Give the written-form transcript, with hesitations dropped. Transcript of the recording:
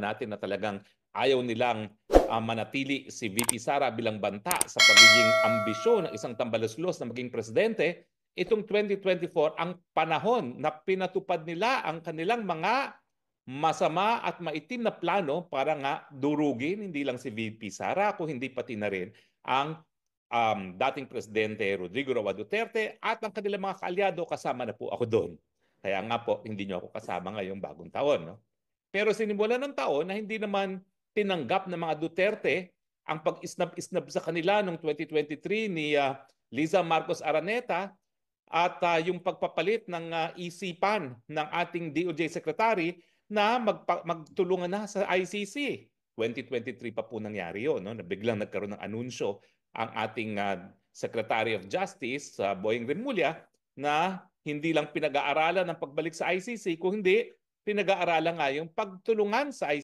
natin na talagang ayaw nilang manatili si VP Sara bilang banta sa pagiging ambisyon ng isang tambaluslos na maging presidente, itong 2024 ang panahon na pinatupad nila ang kanilang mga masama at maitim na plano para nga durugin hindi lang si VP Sara kung hindi pati na rin ang dating presidente Rodrigo Roa Duterte at ang kanilang mga kaalyado. Kasama na po ako doon. Kaya nga po, hindi nyo ako kasama ngayong bagong taon. No? Pero sinimula ng taon na hindi naman tinanggap ng mga Duterte ang pag-isnab-isnab sa kanila noong 2023 ni Liza Marcos Araneta at yung pagpapalit ng isipan ng ating DOJ Secretary na magtulungan na sa ICC. 2023 pa po nangyari yun. No? Biglang nagkaroon ng anunsyo ang ating Secretary of Justice, Boying Remulla, na hindi lang pinag-aaralan ng pagbalik sa ICC, kung hindi pinag-aaralan nga yung pagtulungan sa ICC